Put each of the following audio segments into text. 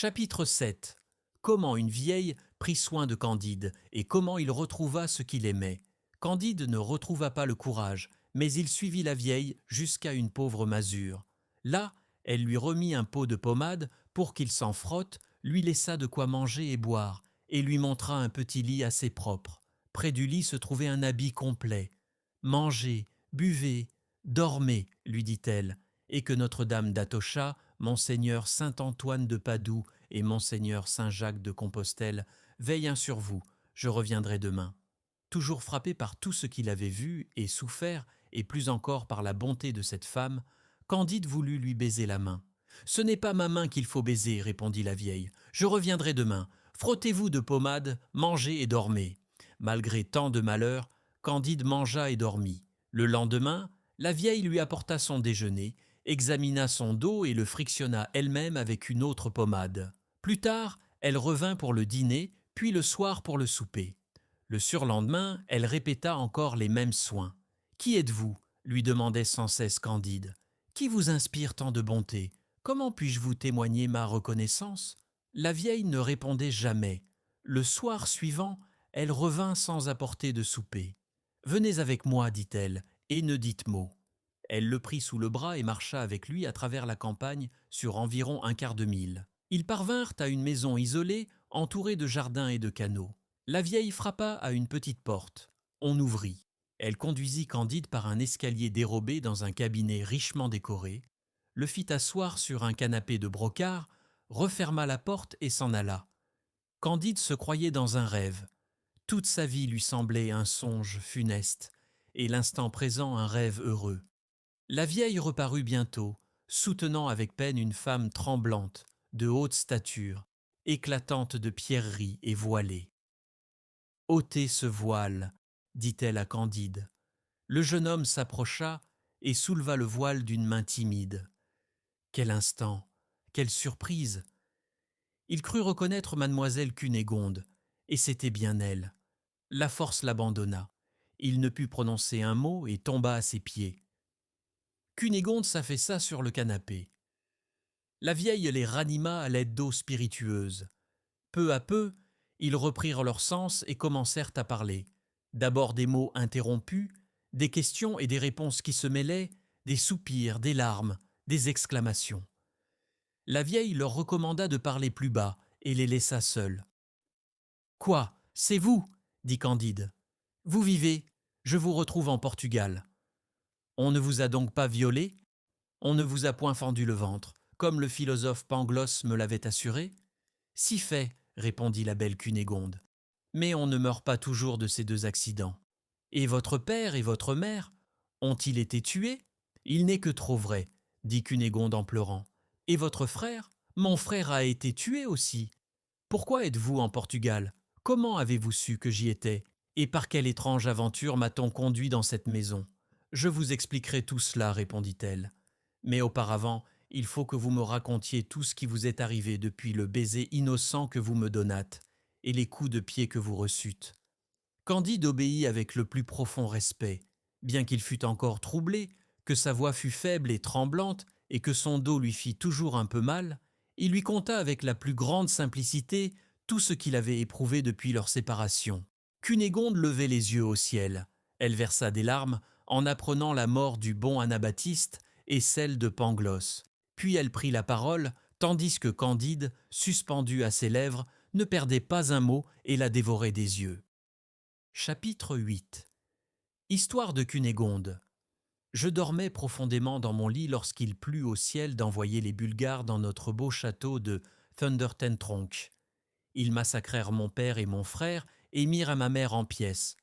Chapitre 7. Comment une vieille prit soin de Candide et comment il retrouva ce qu'il aimait. Candide ne retrouva pas le courage, mais il suivit la vieille jusqu'à une pauvre masure. Là, elle lui remit un pot de pommade pour qu'il s'en frotte, lui laissa de quoi manger et boire, et lui montra un petit lit assez propre. Près du lit se trouvait un habit complet. Mangez, buvez, dormez, lui dit-elle, et que Notre-Dame d'Atocha, Monseigneur Saint-Antoine de Padoue et Monseigneur Saint-Jacques de Compostelle veillent sur vous, je reviendrai demain. Toujours frappé par tout ce qu'il avait vu et souffert, et plus encore par la bonté de cette femme, Candide voulut lui baiser la main. « Ce n'est pas ma main qu'il faut baiser, répondit la vieille. Je reviendrai demain. Frottez-vous de pommade, mangez et dormez. » Malgré tant de malheurs, Candide mangea et dormit. Le lendemain, la vieille lui apporta son déjeuner, examina son dos et le frictionna elle-même avec une autre pommade. Plus tard, elle revint pour le dîner, puis le soir pour le souper. Le surlendemain, elle répéta encore les mêmes soins. « Qui êtes-vous » lui demandait sans cesse Candide. « Qui vous inspire tant de bonté ? Comment puis-je vous témoigner ma reconnaissance ?» La vieille ne répondait jamais. Le soir suivant, elle revint sans apporter de souper. « Venez avec moi, dit-elle, et ne dites mot. » Elle le prit sous le bras et marcha avec lui à travers la campagne sur environ un quart de mille. Ils parvinrent à une maison isolée, entourée de jardins et de canaux. La vieille frappa à une petite porte. On ouvrit. Elle conduisit Candide par un escalier dérobé dans un cabinet richement décoré, le fit asseoir sur un canapé de brocart, referma la porte et s'en alla. Candide se croyait dans un rêve. Toute sa vie lui semblait un songe funeste, et l'instant présent un rêve heureux. La vieille reparut bientôt, soutenant avec peine une femme tremblante, de haute stature, éclatante de pierreries et voilée. « Ôtez ce voile, dit-elle à Candide. Le jeune homme s'approcha et souleva le voile d'une main timide. Quel instant, quelle surprise! Il crut reconnaître mademoiselle Cunégonde, et c'était bien elle. La force l'abandonna. Il ne put prononcer un mot et tomba à ses pieds. Cunégonde s'affaissa sur le canapé. La vieille les ranima à l'aide d'eau spiritueuse. Peu à peu, ils reprirent leur sens et commencèrent à parler. D'abord des mots interrompus, des questions et des réponses qui se mêlaient, des soupirs, des larmes, des exclamations. La vieille leur recommanda de parler plus bas et les laissa seuls. « Quoi, c'est vous ?» dit Candide. « Vous vivez, je vous retrouve en Portugal. On ne vous a donc pas violé ? On ne vous a point fendu le ventre, comme le philosophe Pangloss me l'avait assuré ? Si fait, répondit la belle Cunégonde. Mais on ne meurt pas toujours de ces deux accidents. Et votre père et votre mère ont-ils été tués ? Il n'est que trop vrai, dit Cunégonde en pleurant. Et votre frère ? Mon frère a été tué aussi. Pourquoi êtes-vous en Portugal ? Comment avez-vous su que j'y étais ? Et par quelle étrange aventure m'a-t-on conduit dans cette maison ? Je vous expliquerai tout cela, répondit-elle. Mais auparavant, il faut que vous me racontiez tout ce qui vous est arrivé depuis le baiser innocent que vous me donnâtes et les coups de pied que vous reçûtes. Candide obéit avec le plus profond respect, bien qu'il fût encore troublé, que sa voix fût faible et tremblante et que son dos lui fît toujours un peu mal. Il lui conta avec la plus grande simplicité tout ce qu'il avait éprouvé depuis leur séparation. Cunégonde levait les yeux au ciel. Elle versa des larmes en apprenant la mort du bon Anabaptiste et celle de Pangloss. Puis elle prit la parole, tandis que Candide, suspendu à ses lèvres, ne perdait pas un mot et la dévorait des yeux. Chapitre 8. Histoire de Cunégonde. Je dormais profondément dans mon lit lorsqu'il plut au ciel d'envoyer les Bulgares dans notre beau château de Thunder Ten Tronckh. Ils massacrèrent mon père et mon frère et mirent à ma mère en pièces.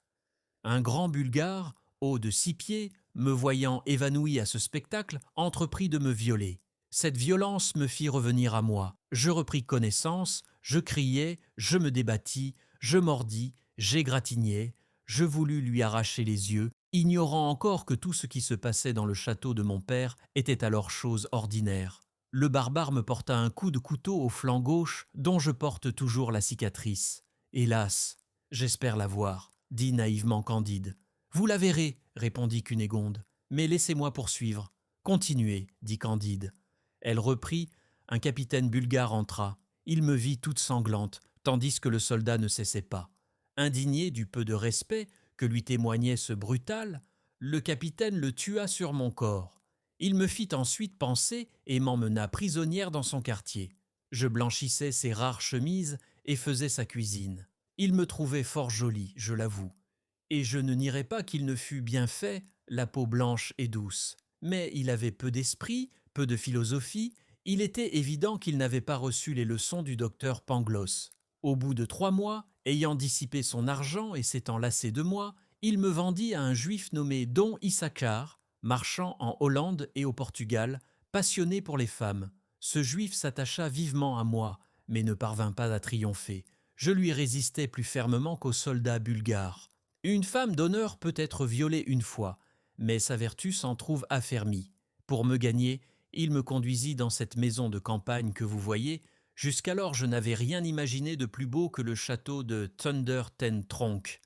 Un grand Bulgare, haut de 6 pieds, me voyant évanoui à ce spectacle, entreprit de me violer. Cette violence me fit revenir à moi. Je repris connaissance, je criai, je me débattis, je mordis, j'égratignai, je voulus lui arracher les yeux, ignorant encore que tout ce qui se passait dans le château de mon père était alors chose ordinaire. Le barbare me porta un coup de couteau au flanc gauche dont je porte toujours la cicatrice. Hélas, j'espère la voir, dit naïvement Candide. Vous la verrez, répondit Cunégonde, mais laissez-moi poursuivre. Continuez, dit Candide. Elle reprit, un capitaine bulgare entra. Il me vit toute sanglante, tandis que le soldat ne cessait pas. Indigné du peu de respect que lui témoignait ce brutal, le capitaine le tua sur mon corps. Il me fit ensuite penser et m'emmena prisonnière dans son quartier. Je blanchissais ses rares chemises et faisais sa cuisine. Il me trouvait fort jolie, je l'avoue, et je ne nierai pas qu'il ne fût bien fait, la peau blanche et douce. Mais il avait peu d'esprit, peu de philosophie, il était évident qu'il n'avait pas reçu les leçons du docteur Pangloss. Au bout de 3 mois, ayant dissipé son argent et s'étant lassé de moi, il me vendit à un juif nommé Don Issachar, marchand en Hollande et au Portugal, passionné pour les femmes. Ce juif s'attacha vivement à moi, mais ne parvint pas à triompher. Je lui résistais plus fermement qu'aux soldats bulgares. Une femme d'honneur peut être violée une fois, mais sa vertu s'en trouve affermie. Pour me gagner, il me conduisit dans cette maison de campagne que vous voyez. Jusqu'alors je n'avais rien imaginé de plus beau que le château de Thunder Ten Tronckh.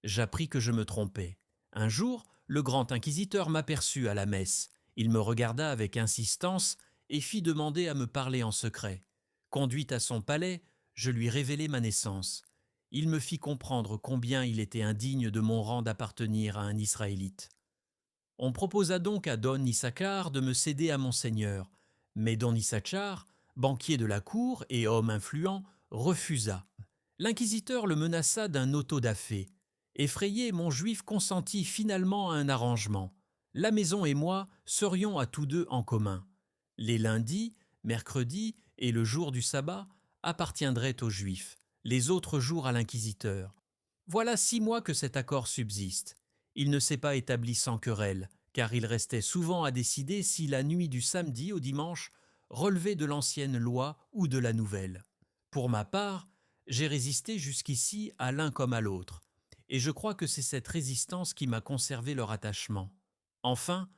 J'appris que je me trompais. Un jour, le grand inquisiteur m'aperçut à la messe. Il me regarda avec insistance et fit demander à me parler en secret. Conduite à son palais, je lui révélai ma naissance. Il me fit comprendre combien il était indigne de mon rang d'appartenir à un Israélite. On proposa donc à Don Issachar de me céder à mon seigneur, mais Don Issachar, banquier de la cour et homme influent, refusa. L'inquisiteur le menaça d'un auto-da-fé. Effrayé, mon juif consentit finalement à un arrangement. La maison et moi serions à tous deux en commun. Les lundis, mercredis et le jour du sabbat appartiendraient aux juifs, les autres jours à l'inquisiteur. Voilà 6 mois que cet accord subsiste. Il ne s'est pas établi sans querelle, car il restait souvent à décider si la nuit du samedi au dimanche relevait de l'ancienne loi ou de la nouvelle. Pour ma part, j'ai résisté jusqu'ici à l'un comme à l'autre, et je crois que c'est cette résistance qui m'a conservé leur attachement. Enfin,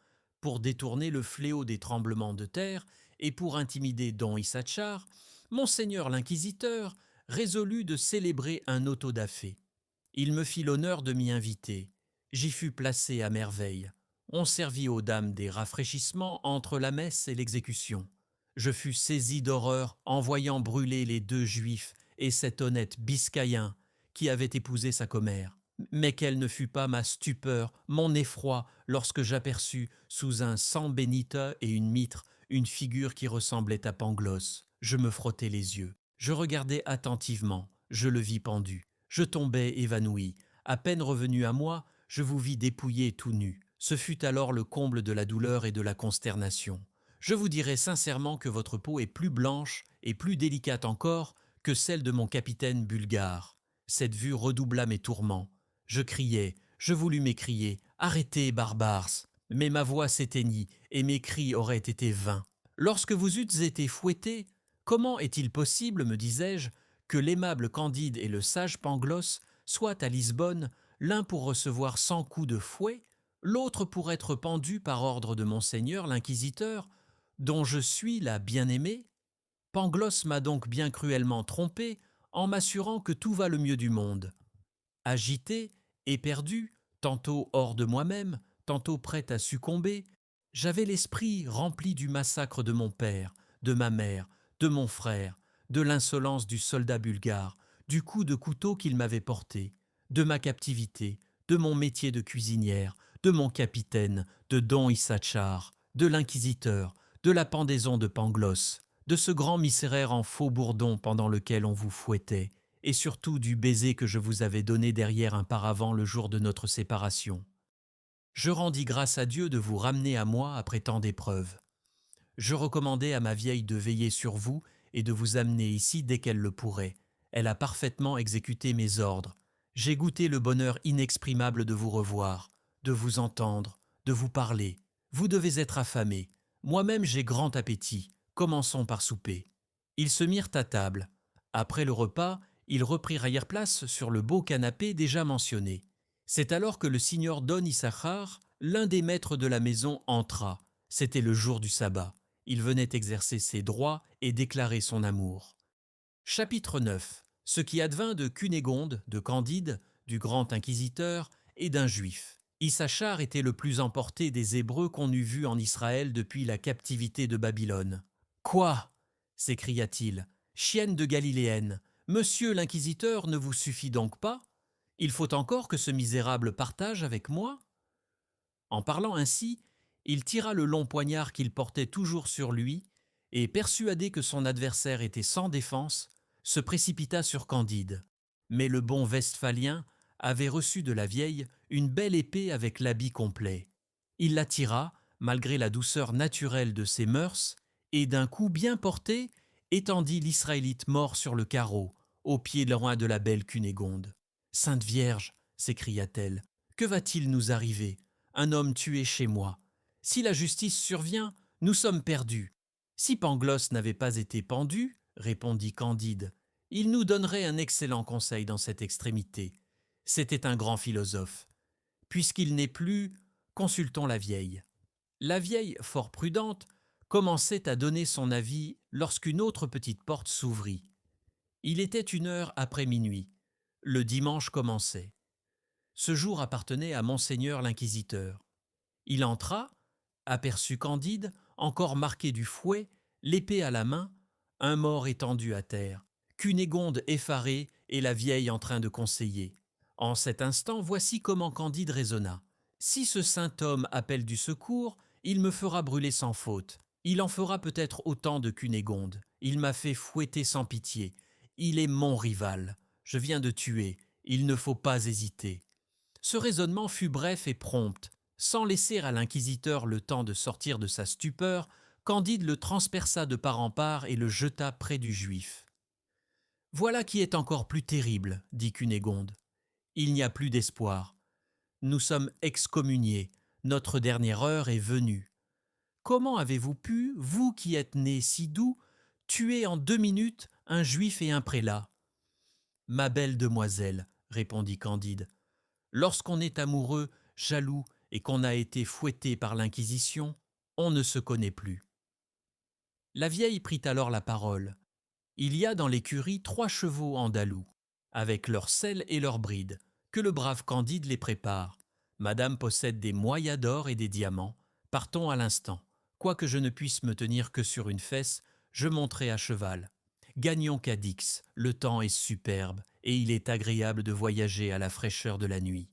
pour détourner le fléau des tremblements de terre et pour intimider Don Issachar, Monseigneur l'inquisiteur résolut de célébrer un auto-da-fé. Il me fit l'honneur de m'y inviter. J'y fus placé à merveille. On servit aux dames des rafraîchissements entre la messe et l'exécution. Je fus saisi d'horreur en voyant brûler les 2 juifs et cet honnête biscayen qui avait épousé sa commère. Mais quelle ne fut pas ma stupeur, mon effroi, lorsque j'aperçus, sous un sang bénita et une mitre, une figure qui ressemblait à Pangloss. Je me frottai les yeux. Je regardai attentivement. Je le vis pendu. Je tombai évanoui. À peine revenu à moi, je vous vis dépouillé tout nu. Ce fut alors le comble de la douleur et de la consternation. Je vous dirai sincèrement que votre peau est plus blanche et plus délicate encore que celle de mon capitaine bulgare. Cette vue redoubla mes tourments. Je criai, je voulus m'écrier « Arrêtez, barbares !» Mais ma voix s'éteignit et mes cris auraient été vains. Lorsque vous eûtes été fouetté, comment est-il possible, me disais-je, que l'aimable Candide et le sage Pangloss soient à Lisbonne, l'un pour recevoir 100 coups de fouet, l'autre pour être pendu par ordre de Monseigneur l'inquisiteur, dont je suis la bien-aimée? Pangloss m'a donc bien cruellement trompé en m'assurant que tout va le mieux du monde. Agité, éperdu, tantôt hors de moi-même, tantôt prêt à succomber, j'avais l'esprit rempli du massacre de mon père, de ma mère, de mon frère, de l'insolence du soldat bulgare, du coup de couteau qu'il m'avait porté, de ma captivité, de mon métier de cuisinière, de mon capitaine, de Don Issachar, de l'inquisiteur, de la pendaison de Pangloss, de ce grand miséraire en faux bourdon pendant lequel on vous fouettait, et surtout du baiser que je vous avais donné derrière un paravent le jour de notre séparation. Je rendis grâce à Dieu de vous ramener à moi après tant d'épreuves. Je recommandai à ma vieille de veiller sur vous et de vous amener ici dès qu'elle le pourrait. Elle a parfaitement exécuté mes ordres. J'ai goûté le bonheur inexprimable de vous revoir, de vous entendre, de vous parler. Vous devez être affamé. Moi-même j'ai grand appétit. Commençons par souper. Ils se mirent à table. Après le repas, ils reprirent place sur le beau canapé déjà mentionné. C'est alors que le signor Don Issachar, l'un des maîtres de la maison, entra. C'était le jour du sabbat. Il venait exercer ses droits et déclarer son amour. Chapitre 9. Ce qui advint de Cunégonde, de Candide, du grand inquisiteur et d'un juif. Issachar était le plus emporté des Hébreux qu'on eût vu en Israël depuis la captivité de Babylone. « Quoi » s'écria-t-il. Chienne de Galiléenne, monsieur l'inquisiteur ne vous suffit donc pas? Il faut encore que ce misérable partage avec moi ?» En parlant ainsi, il tira le long poignard qu'il portait toujours sur lui, et persuadé que son adversaire était sans défense, se précipita sur Candide. Mais le bon Westphalien avait reçu de la vieille une belle épée avec l'habit complet. Il la tira, malgré la douceur naturelle de ses mœurs, et d'un coup bien porté, étendit l'Israélite mort sur le carreau, au pied loin de la belle Cunégonde. « Sainte Vierge !» s'écria-t-elle, « que va-t-il nous arriver? Un homme tué chez moi. Si la justice survient, nous sommes perdus. » « Si Pangloss n'avait pas été pendu, répondit Candide, il nous donnerait un excellent conseil dans cette extrémité. C'était un grand philosophe. Puisqu'il n'est plus, consultons la vieille. La vieille, fort prudente, commençait à donner son avis lorsqu'une autre petite porte s'ouvrit. Il était 1 heure après minuit. Le dimanche commençait. Ce jour appartenait à Monseigneur l'inquisiteur. Il entra, aperçut Candide, encore marqué du fouet, l'épée à la main, un mort étendu à terre, Cunégonde effarée et la vieille en train de conseiller. En cet instant, voici comment Candide raisonna. Si ce saint homme appelle du secours, il me fera brûler sans faute. Il en fera peut-être autant de Cunégonde. Il m'a fait fouetter sans pitié. Il est mon rival. Je viens de tuer. Il ne faut pas hésiter. Ce raisonnement fut bref et prompt. Sans laisser à l'inquisiteur le temps de sortir de sa stupeur, Candide le transperça de part en part et le jeta près du juif. « Voilà qui est encore plus terrible, dit Cunégonde. Il n'y a plus d'espoir. Nous sommes excommuniés, notre dernière heure est venue. Comment avez-vous pu, vous qui êtes né si doux, tuer en 2 minutes un juif et un prélat ?»« Ma belle demoiselle, répondit Candide, lorsqu'on est amoureux, jaloux et qu'on a été fouetté par l'Inquisition, on ne se connaît plus. » La vieille prit alors la parole. Il y a dans l'écurie 3 chevaux andalous, avec leurs selles et leurs brides, que le brave Candide les prépare. Madame possède des moyas d'or et des diamants. Partons à l'instant. Quoique je ne puisse me tenir que sur une fesse, je monterai à cheval. Gagnons Cadix, le temps est superbe, et il est agréable de voyager à la fraîcheur de la nuit.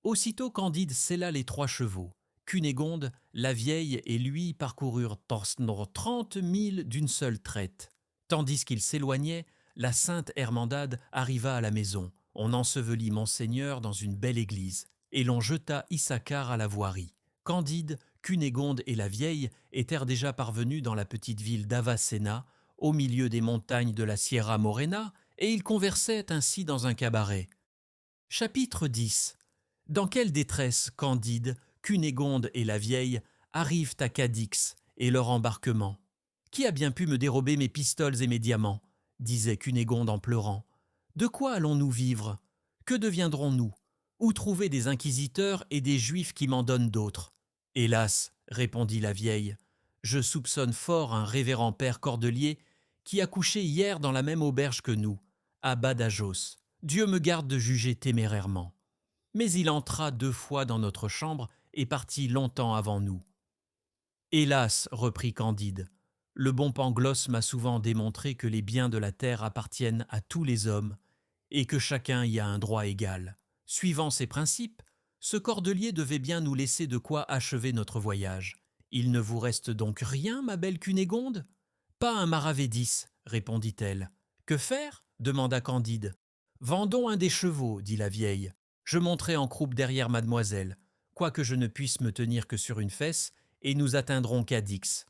Aussitôt Candide sella les 3 chevaux. Cunégonde, la vieille et lui parcoururent 30 milles d'une seule traite. Tandis qu'ils s'éloignaient, la sainte Hermandade arriva à la maison. On ensevelit Monseigneur dans une belle église, et l'on jeta Issacar à la voirie. Candide, Cunégonde et la vieille étaient déjà parvenus dans la petite ville d'Avacena, au milieu des montagnes de la Sierra Morena, et ils conversaient ainsi dans un cabaret. Chapitre 10. Dans quelle détresse Candide, Cunégonde et la vieille arrivent à Cadix et leur embarquement. Qui a bien pu me dérober mes pistoles et mes diamants, disait Cunégonde en pleurant. De quoi allons-nous vivre? Que deviendrons-nous? Où trouver des inquisiteurs et des juifs qui m'en donnent d'autres? Hélas, répondit la vieille, je soupçonne fort un révérend père Cordelier qui a couché hier dans la même auberge que nous, à Badajoz. Dieu me garde de juger témérairement. Mais il entra 2 fois dans notre chambre et partit longtemps avant nous. Hélas, reprit Candide, le bon Pangloss m'a souvent démontré que les biens de la terre appartiennent à tous les hommes et que chacun y a un droit égal. Suivant ces principes, ce Cordelier devait bien nous laisser de quoi achever notre voyage. Il ne vous reste donc rien, ma belle Cunégonde? Pas un maravédis, répondit-elle. Que faire? Demanda Candide. Vendons un des chevaux, dit la vieille. Je monterai en croupe derrière mademoiselle, quoique je ne puisse me tenir que sur une fesse, et nous atteindrons Cadix.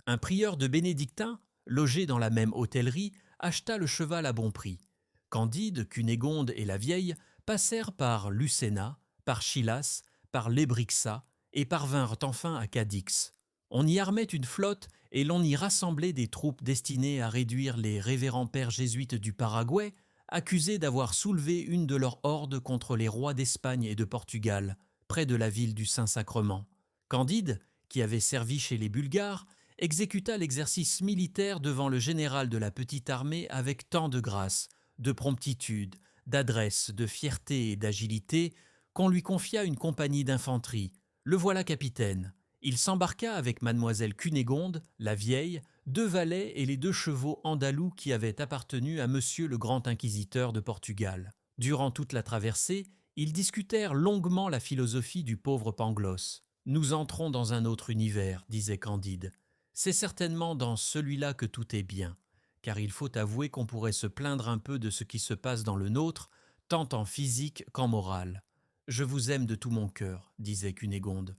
Un prieur de bénédictins, logé dans la même hôtellerie, acheta le cheval à bon prix. Candide, Cunégonde et la vieille passèrent par Lucena, par Chilas, par Lebrixa, et parvinrent enfin à Cadix. On y armait une flotte et l'on y rassemblait des troupes destinées à réduire les révérends pères jésuites du Paraguay, accusés d'avoir soulevé une de leurs hordes contre les rois d'Espagne et de Portugal, près de la ville du Saint-Sacrement. Candide, qui avait servi chez les Bulgares, exécuta l'exercice militaire devant le général de la petite armée avec tant de grâce, de promptitude, d'adresse, de fierté et d'agilité qu'on lui confia une compagnie d'infanterie. Le voilà capitaine. Il s'embarqua avec mademoiselle Cunégonde, la vieille, 2 valets et les 2 chevaux andalous qui avaient appartenu à monsieur le grand inquisiteur de Portugal. Durant toute la traversée, ils discutèrent longuement la philosophie du pauvre Pangloss. « Nous entrons dans un autre univers, disait Candide. C'est certainement dans celui-là que tout est bien, car il faut avouer qu'on pourrait se plaindre un peu de ce qui se passe dans le nôtre, tant en physique qu'en morale. Je vous aime de tout mon cœur, disait Cunégonde,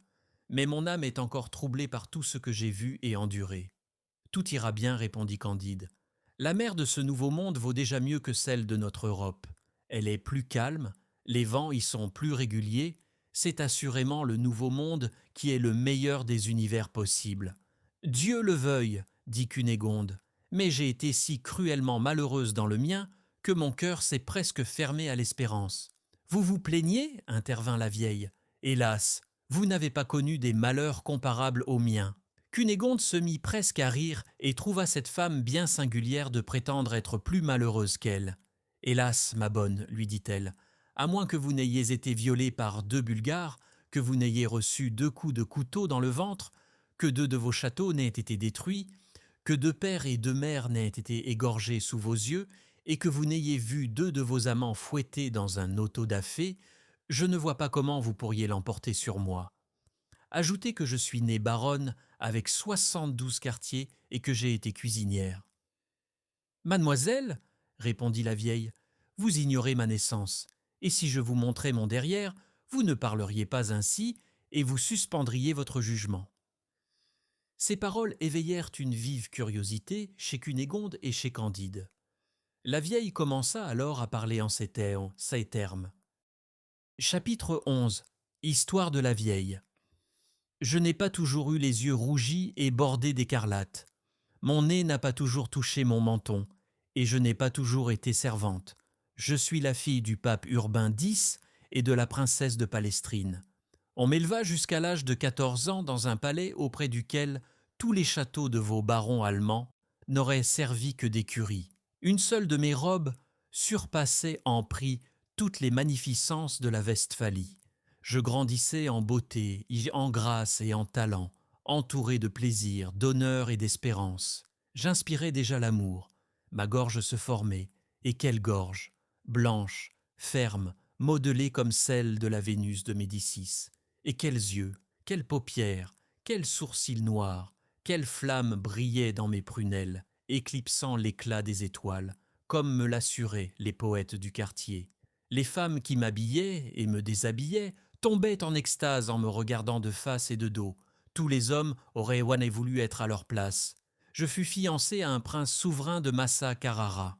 mais mon âme est encore troublée par tout ce que j'ai vu et enduré. Tout ira bien, répondit Candide. La mer de ce nouveau monde vaut déjà mieux que celle de notre Europe. Elle est plus calme, les vents y sont plus réguliers, c'est assurément le nouveau monde qui est le meilleur des univers possibles. Dieu le veuille, dit Cunégonde, mais j'ai été si cruellement malheureuse dans le mien que mon cœur s'est presque fermé à l'espérance. Vous vous plaignez, intervint la vieille. Hélas, vous n'avez pas connu des malheurs comparables aux miens. Cunégonde se mit presque à rire et trouva cette femme bien singulière de prétendre être plus malheureuse qu'elle. « Hélas, ma bonne, lui dit-elle, à moins que vous n'ayez été violée par 2 Bulgares, que vous n'ayez reçu 2 coups de couteau dans le ventre, que 2 de vos châteaux n'aient été détruits, que 2 pères et 2 mères n'aient été égorgés sous vos yeux, et que vous n'ayez vu 2 de vos amants fouettés dans un auto-da-fé, je ne vois pas comment vous pourriez l'emporter sur moi. Ajoutez que je suis née baronne avec 72 quartiers et que j'ai été cuisinière. »« Mademoiselle, répondit la vieille, vous ignorez ma naissance, et si je vous montrais mon derrière, vous ne parleriez pas ainsi et vous suspendriez votre jugement. » Ces paroles éveillèrent une vive curiosité chez Cunégonde et chez Candide. La vieille commença alors à parler en ces termes. Chapitre 11. Histoire de la vieille. Je n'ai pas toujours eu les yeux rougis et bordés d'écarlate. Mon nez n'a pas toujours touché mon menton, et je n'ai pas toujours été servante. Je suis la fille du pape Urbain X et de la princesse de Palestrine. On m'éleva jusqu'à l'âge de 14 ans dans un palais auprès duquel tous les châteaux de vos barons allemands n'auraient servi que d'écurie. Une seule de mes robes surpassait en prix toutes les magnificences de la Westphalie. Je grandissais en beauté, en grâce et en talent, entouré de plaisir, d'honneur et d'espérance. J'inspirais déjà l'amour. Ma gorge se formait, et quelle gorge! Blanche, ferme, modelée comme celle de la Vénus de Médicis. Et quels yeux, quelles paupières, quels sourcils noirs, quelle flamme brillait dans mes prunelles, éclipsant l'éclat des étoiles, comme me l'assuraient les poètes du quartier. Les femmes qui m'habillaient et me déshabillaient tombaient en extase en me regardant de face et de dos. Tous les hommes auraient voulu être à leur place. Je fus fiancé à un prince souverain de Massa Carrara.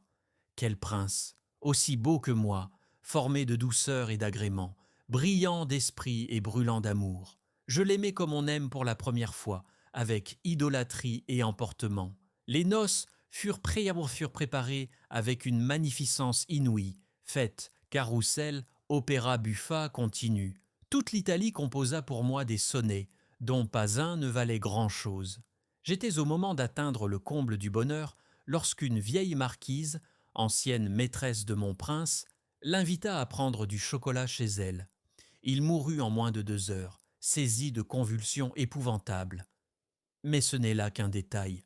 Quel prince, aussi beau que moi, formé de douceur et d'agrément, brillant d'esprit et brûlant d'amour. Je l'aimais comme on aime pour la première fois, avec idolâtrie et emportement. Les noces furent préparées avec une magnificence inouïe, fêtes, carrousel, opéra buffa continu. Toute l'Italie composa pour moi des sonnets, dont pas un ne valait grand-chose. J'étais au moment d'atteindre le comble du bonheur lorsqu'une vieille marquise, ancienne maîtresse de mon prince, l'invita à prendre du chocolat chez elle. Il mourut en moins de 2 heures, saisi de convulsions épouvantables. Mais ce n'est là qu'un détail.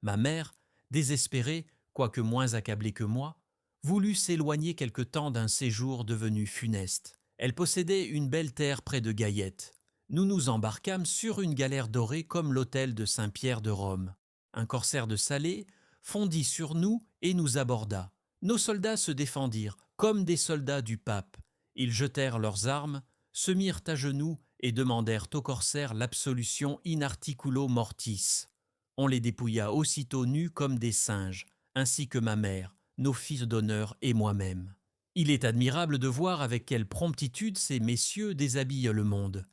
Ma mère, désespérée, quoique moins accablée que moi, voulut s'éloigner quelque temps d'un séjour devenu funeste. Elle possédait une belle terre près de Gaillette. Nous nous embarquâmes sur une galère dorée comme l'hôtel de Saint-Pierre de Rome. Un corsaire de Salé fondit sur nous et nous aborda. Nos soldats se défendirent, comme des soldats du pape. Ils jetèrent leurs armes, se mirent à genoux et demandèrent au corsaire l'absolution in articulo mortis. On les dépouilla aussitôt nus comme des singes, ainsi que ma mère, nos fils d'honneur et moi-même. Il est admirable de voir avec quelle promptitude ces messieurs déshabillent le monde.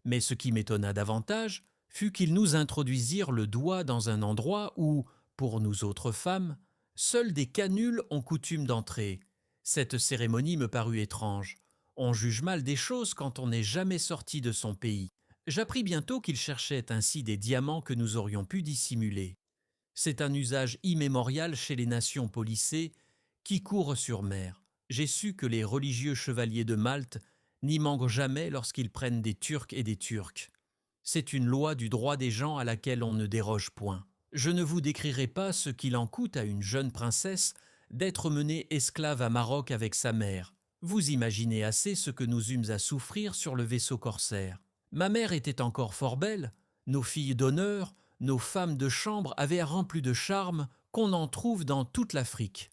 Mais ce qui m'étonna davantage fut qu'ils nous introduisirent le doigt dans un endroit où, pour nous autres femmes, seuls des canules ont coutume d'entrer. Cette cérémonie me parut étrange. On juge mal des choses quand on n'est jamais sorti de son pays. J'appris bientôt qu'ils cherchaient ainsi des diamants que nous aurions pu dissimuler. C'est un usage immémorial chez les nations policées qui courent sur mer. J'ai su que les religieux chevaliers de Malte n'y manquent jamais lorsqu'ils prennent des Turcs et des Turcs. C'est une loi du droit des gens à laquelle on ne déroge point. Je ne vous décrirai pas ce qu'il en coûte à une jeune princesse d'être menée esclave à Maroc avec sa mère. Vous imaginez assez ce que nous eûmes à souffrir sur le vaisseau corsaire. Ma mère était encore fort belle, nos filles d'honneur, nos femmes de chambre avaient un rang plus de charme qu'on en trouve dans toute l'Afrique.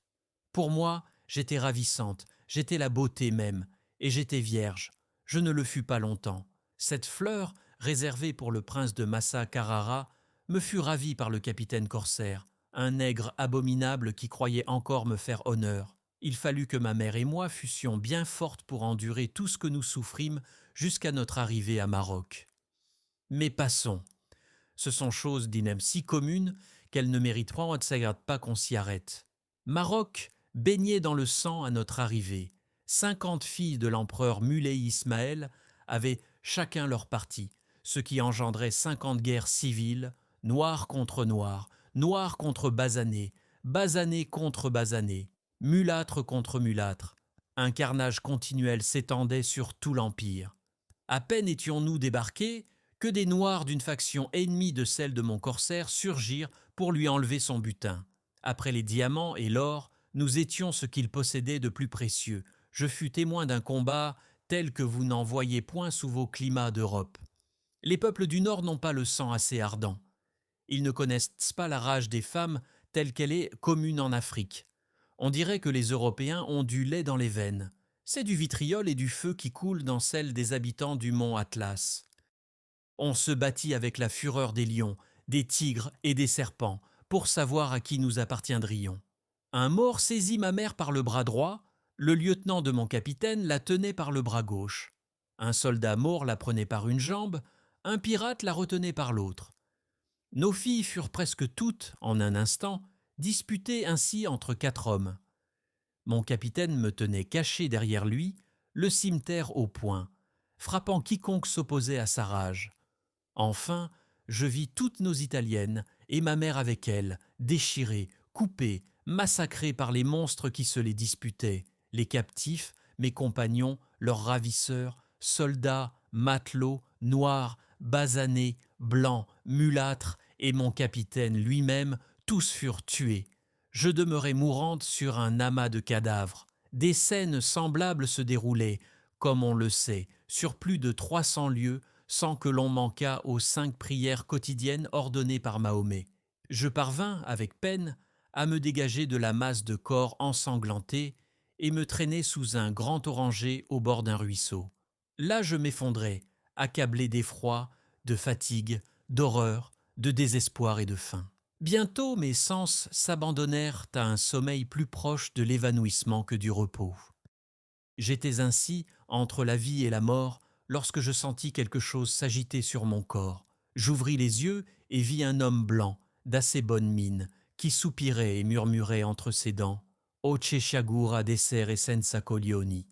Pour moi, j'étais ravissante, j'étais la beauté même, et j'étais vierge. Je ne le fus pas longtemps. Cette fleur, réservée pour le prince de Massa Carrara, me fut ravie par le capitaine corsaire, un nègre abominable qui croyait encore me faire honneur. Il fallut que ma mère et moi fussions bien fortes pour endurer tout ce que nous souffrîmes jusqu'à notre arrivée à Maroc. Mais passons. Ce sont choses d'inem si communes qu'elles ne méritent pas qu'on s'y arrête. Maroc baignait dans le sang à notre arrivée. 50 filles de l'empereur Muley Ismaël avaient chacun leur parti, ce qui engendrait 50 guerres civiles, noir contre basané, basané contre basané, mulâtre contre mulâtre. Un carnage continuel s'étendait sur tout l'empire. À peine étions-nous débarqués que des noirs d'une faction ennemie de celle de mon corsaire surgirent pour lui enlever son butin. Après les diamants et l'or, nous étions ce qu'il possédait de plus précieux. Je fus témoin d'un combat tel que vous n'en voyez point sous vos climats d'Europe. Les peuples du Nord n'ont pas le sang assez ardent. Ils ne connaissent pas la rage des femmes telle qu'elle est commune en Afrique. On dirait que les Européens ont du lait dans les veines. C'est du vitriol et du feu qui coulent dans celles des habitants du mont Atlas. On se battit avec la fureur des lions, des tigres et des serpents pour savoir à qui nous appartiendrions. Un mort saisit ma mère par le bras droit, le lieutenant de mon capitaine la tenait par le bras gauche. Un soldat mort la prenait par une jambe, un pirate la retenait par l'autre. Nos filles furent presque toutes, en un instant, disputées ainsi entre 4 hommes. Mon capitaine me tenait caché derrière lui, le cimeterre au poing, frappant quiconque s'opposait à sa rage. Enfin, je vis toutes nos Italiennes, et ma mère avec elles, déchirées, coupées, massacrées par les monstres qui se les disputaient, les captifs, mes compagnons, leurs ravisseurs, soldats, matelots, noirs, basanés, blancs, mulâtres, et mon capitaine lui-même, tous furent tués. Je demeurai mourante sur un amas de cadavres. Des scènes semblables se déroulaient, comme on le sait, sur plus de 300 lieues, sans que l'on manquât aux 5 prières quotidiennes ordonnées par Mahomet. Je parvins, avec peine, à me dégager de la masse de corps ensanglantés et me traîner sous un grand oranger au bord d'un ruisseau. Là je m'effondrai, accablé d'effroi, de fatigue, d'horreur, de désespoir et de faim. Bientôt mes sens s'abandonnèrent à un sommeil plus proche de l'évanouissement que du repos. J'étais ainsi entre la vie et la mort lorsque je sentis quelque chose s'agiter sur mon corps. J'ouvris les yeux et vis un homme blanc, d'assez bonne mine, qui soupirait et murmurait entre ses dents « Oce sciagura d'essere senza coglioni ».